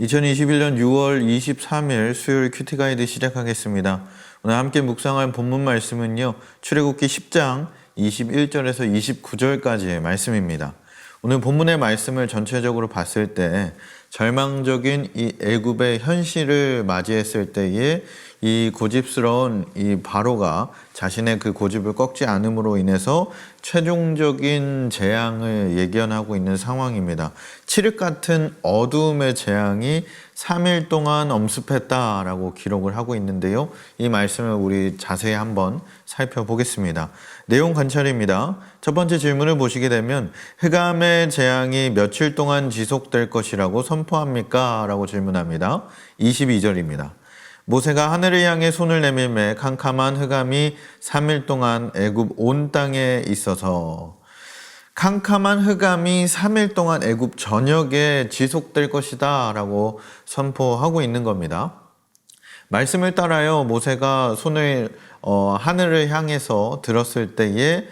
2021년 6월 23일 수요일 큐티 가이드 시작하겠습니다. 오늘 함께 묵상할 본문 말씀은요, 출애굽기 10장 21절에서 29절까지의 말씀입니다. 오늘 본문의 말씀을 전체적으로 봤을 때 절망적인 이 애굽의 현실을 맞이했을 때에 이 고집스러운 이 바로가 자신의 그 고집을 꺾지 않음으로 인해서 최종적인 재앙을 예견하고 있는 상황입니다. 칠흑 같은 어두움의 재앙이 3일 동안 엄습했다라고 기록을 하고 있는데요. 이 말씀을 우리 자세히 한번 살펴보겠습니다. 내용 관찰입니다. 첫 번째 질문을 보시게 되면 흑암의 재앙이 며칠 동안 지속될 것이라고 선포합니까? 라고 질문합니다. 22절입니다. 모세가 하늘을 향해 손을 내밀매 캄캄한 흑암이 3일 동안 애굽 온 땅에 있어서, 캄캄한 흑암이 3일 동안 애굽 전역에 지속될 것이다 라고 선포하고 있는 겁니다. 말씀을 따라요, 모세가 손을 하늘을 향해서 들었을 때에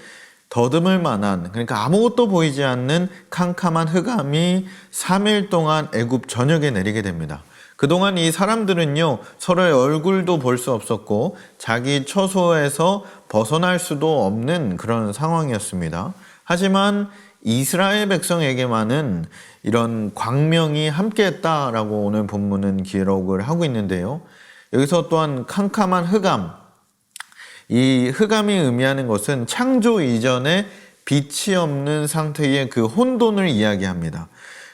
더듬을 만한, 그러니까 아무것도 보이지 않는 캄캄한 흑암이 3일 동안 애굽 전역에 내리게 됩니다. 그동안 이 사람들은요, 서로의 얼굴도 볼 수 없었고 자기 처소에서 벗어날 수도 없는 그런 상황이었습니다. 하지만 이스라엘 백성에게만은 이런 광명이 함께했다라고 오늘 본문은 기록을 하고 있는데요. 여기서 또한 캄캄한 흑암, 이 흑암이 의미하는 것은 창조 이전에 빛이 없는 상태의 그 혼돈을 이야기합니다.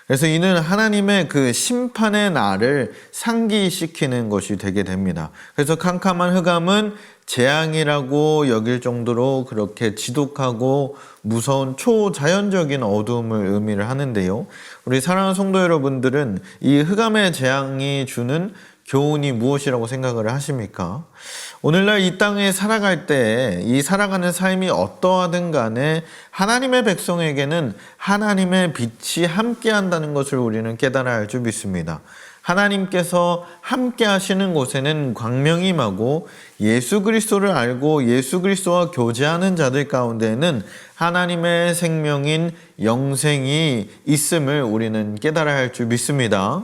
그래서 이는 하나님의 그 심판의 날을 상기시키는 것이 되게 됩니다. 그래서 캄캄한 흑암은 재앙이라고 여길 정도로 그렇게 지독하고 무서운 초자연적인 어두움을 의미를 하는데요. 우리 사랑하는 성도 여러분들은 이 흑암의 재앙이 주는 교훈이 무엇이라고 생각을 하십니까? 오늘날 이 땅에 살아갈 때 이 살아가는 삶이 어떠하든 간에 하나님의 백성에게는 하나님의 빛이 함께한다는 것을 우리는 깨달아야 할 줄 믿습니다. 하나님께서 함께 하시는 곳에는 광명이 임하고 예수 그리스도를 알고 예수 그리스도와 교제하는 자들 가운데에는 하나님의 생명인 영생이 있음을 우리는 깨달아야 할 줄 믿습니다.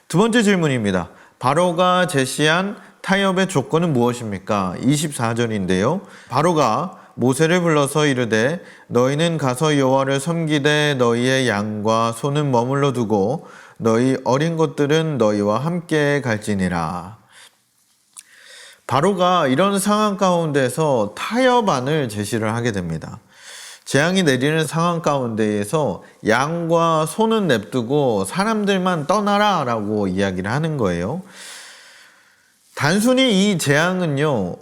두 번째 질문입니다. 바로가 제시한 타협의 조건은 무엇입니까? 24절인데요. 바로가 모세를 불러서 이르되 너희는 가서 여호와를 섬기되 너희의 양과 소는 머물러 두고 너희 어린 것들은 너희와 함께 갈지니라. 바로가 이런 상황 가운데서 타협안을 제시를 하게 됩니다. 재앙이 내리는 상황 가운데에서 양과 소는 냅두고 사람들만 떠나라 라고 이야기를 하는 거예요. 단순히 이 재앙은요,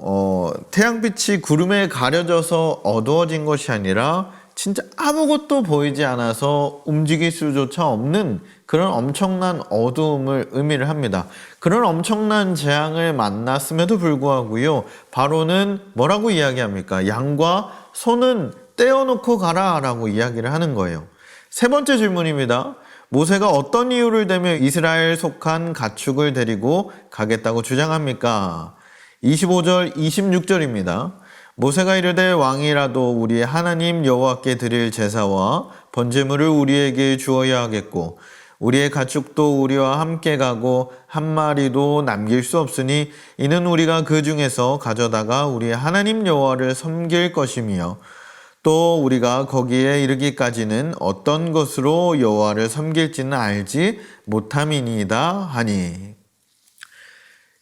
태양빛이 구름에 가려져서 어두워진 것이 아니라 진짜 아무것도 보이지 않아서 움직일 수조차 없는 그런 엄청난 어두움을 의미를 합니다. 그런 엄청난 재앙을 만났음에도 불구하고요, 바로는 뭐라고 이야기합니까? 양과 소는 떼어놓고 가라 라고 이야기를 하는 거예요. 세 번째 질문입니다. 모세가 어떤 이유를 대며 이스라엘 속한 가축을 데리고 가겠다고 주장합니까? 25절, 26절입니다. 모세가 이르되 왕이라도 우리 하나님 여호와께 드릴 제사와 번제물을 우리에게 주어야 하겠고 우리의 가축도 우리와 함께 가고 한 마리도 남길 수 없으니 이는 우리가 그 중에서 가져다가 우리 하나님 여호와를 섬길 것이며 또 우리가 거기에 이르기까지는 어떤 것으로 여호와를 섬길지는 알지 못함이니이다 하니.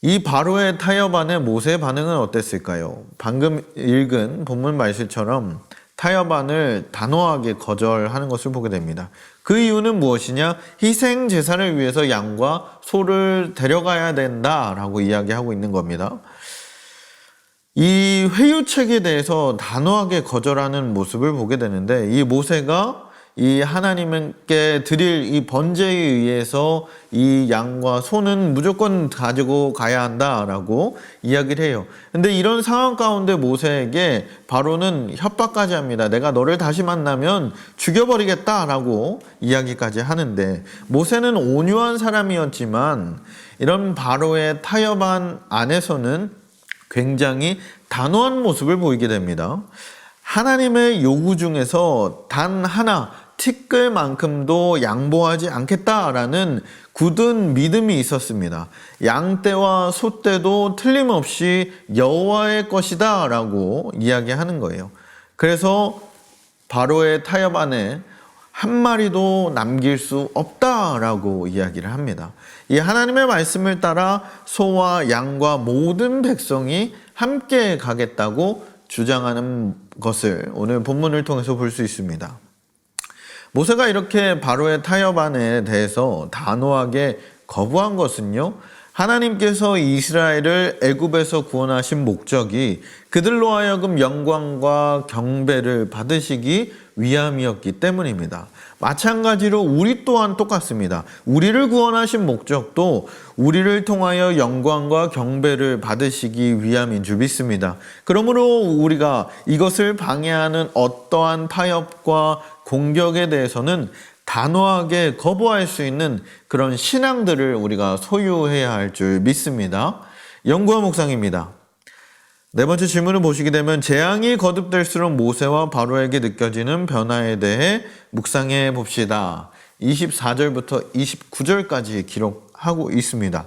이 바로의 타협안에 모세의 반응은 어땠을까요? 방금 읽은 본문 말씀처럼 타협안을 단호하게 거절하는 것을 보게 됩니다. 그 이유는 무엇이냐? 희생 제사를 위해서 양과 소를 데려가야 된다라고 이야기하고 있는 겁니다. 이 회유책에 대해서 단호하게 거절하는 모습을 보게 되는데, 이 모세가 이 하나님께 드릴 이 번제에 의해서 이 양과 소는 무조건 가지고 가야 한다라고 이야기를 해요. 근데 이런 상황 가운데 모세에게 바로는 협박까지 합니다. 내가 너를 다시 만나면 죽여버리겠다라고 이야기까지 하는데, 모세는 온유한 사람이었지만 이런 바로의 타협안 안에서는 굉장히 단호한 모습을 보이게 됩니다. 하나님의 요구 중에서 단 하나, 티끌만큼도 양보하지 않겠다라는 굳은 믿음이 있었습니다. 양떼와 소떼도 틀림없이 여호와의 것이다 라고 이야기하는 거예요. 그래서 바로의 타협 안에 한 마리도 남길 수 없다라고 이야기를 합니다. 이 하나님의 말씀을 따라 소와 양과 모든 백성이 함께 가겠다고 주장하는 것을 오늘 본문을 통해서 볼 수 있습니다. 모세가 이렇게 바로의 타협안에 대해서 단호하게 거부한 것은요, 하나님께서 이스라엘을 애굽에서 구원하신 목적이 그들로 하여금 영광과 경배를 받으시기 위함이었기 때문입니다. 마찬가지로 우리 또한 똑같습니다. 우리를 구원하신 목적도 우리를 통하여 영광과 경배를 받으시기 위함인 줄 믿습니다. 그러므로 우리가 이것을 방해하는 어떠한 타협과 공격에 대해서는 단호하게 거부할 수 있는 그런 신앙들을 우리가 소유해야 할 줄 믿습니다. 연구와 묵상입니다. 네 번째 질문을 보시게 되면 재앙이 거듭될수록 모세와 바로에게 느껴지는 변화에 대해 묵상해 봅시다. 24절부터 29절까지 기록하고 있습니다.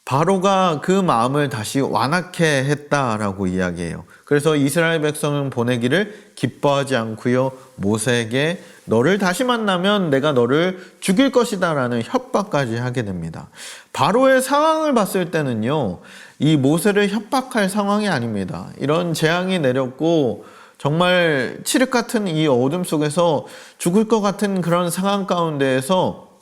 바로가 그 마음을 다시 완악해 했다라고 이야기해요. 그래서 이스라엘 백성은 보내기를 기뻐하지 않고요, 모세에게 너를 다시 만나면 내가 너를 죽일 것이다 라는 협박까지 하게 됩니다. 바로의 상황을 봤을 때는요, 이 모세를 협박할 상황이 아닙니다. 이런 재앙이 내렸고 정말 칠흑 같은 이 어둠 속에서 죽을 것 같은 그런 상황 가운데에서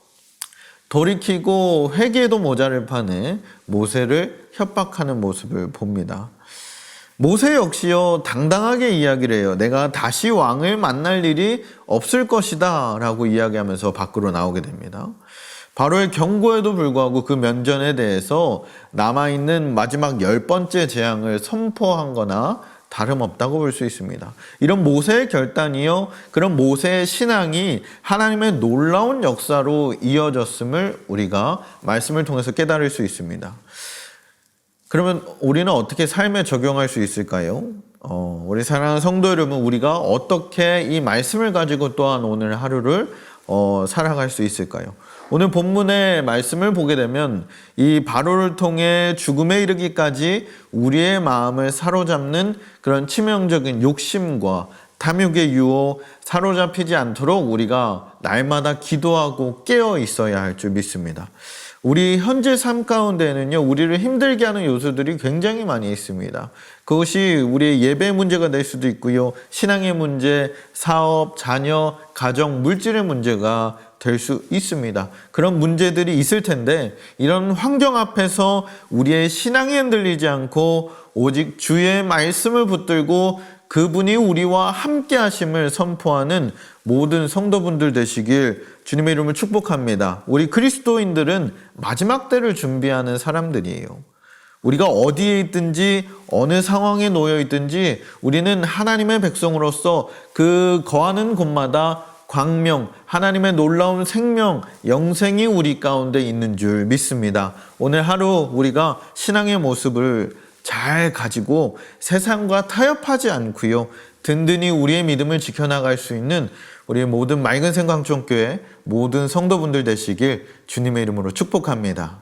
돌이키고 회개에도 모자를 파네 모세를 협박하는 모습을 봅니다. 모세 역시요, 당당하게 이야기를 해요. 내가 다시 왕을 만날 일이 없을 것이다 라고 이야기하면서 밖으로 나오게 됩니다. 바로의 경고에도 불구하고 그 면전에 대해서 남아있는 마지막 10번째 재앙을 선포한 거나 다름없다고 볼 수 있습니다. 이런 모세의 결단이요, 그런 모세의 신앙이 하나님의 놀라운 역사로 이어졌음을 우리가 말씀을 통해서 깨달을 수 있습니다. 그러면 우리는 어떻게 삶에 적용할 수 있을까요? 우리 사랑하는 성도 여러분, 우리가 어떻게 이 말씀을 가지고 또한 오늘 하루를 살아갈 수 있을까요? 오늘 본문의 말씀을 보게 되면 이 바로를 통해 죽음에 이르기까지 우리의 마음을 사로잡는 그런 치명적인 욕심과 탐욕의 유혹 사로잡히지 않도록 우리가 날마다 기도하고 깨어 있어야 할 줄 믿습니다. 우리 현재 삶 가운데는요, 우리를 힘들게 하는 요소들이 굉장히 많이 있습니다. 그것이 우리의 예배 문제가 될 수도 있고요, 신앙의 문제, 사업, 자녀, 가정, 물질의 문제가 될 수 있습니다. 그런 문제들이 있을 텐데 이런 환경 앞에서 우리의 신앙이 흔들리지 않고 오직 주의 말씀을 붙들고 그분이 우리와 함께 하심을 선포하는 모든 성도분들 되시길 주님의 이름으로 축복합니다. 우리 그리스도인들은 마지막 때를 준비하는 사람들이에요. 우리가 어디에 있든지 어느 상황에 놓여 있든지 우리는 하나님의 백성으로서 그 거하는 곳마다 광명, 하나님의 놀라운 생명, 영생이 우리 가운데 있는 줄 믿습니다. 오늘 하루 우리가 신앙의 모습을 잘 가지고 세상과 타협하지 않고요, 든든히 우리의 믿음을 지켜나갈 수 있는 우리 모든 맑은 생각정교회 모든 성도분들 되시길 주님의 이름으로 축복합니다.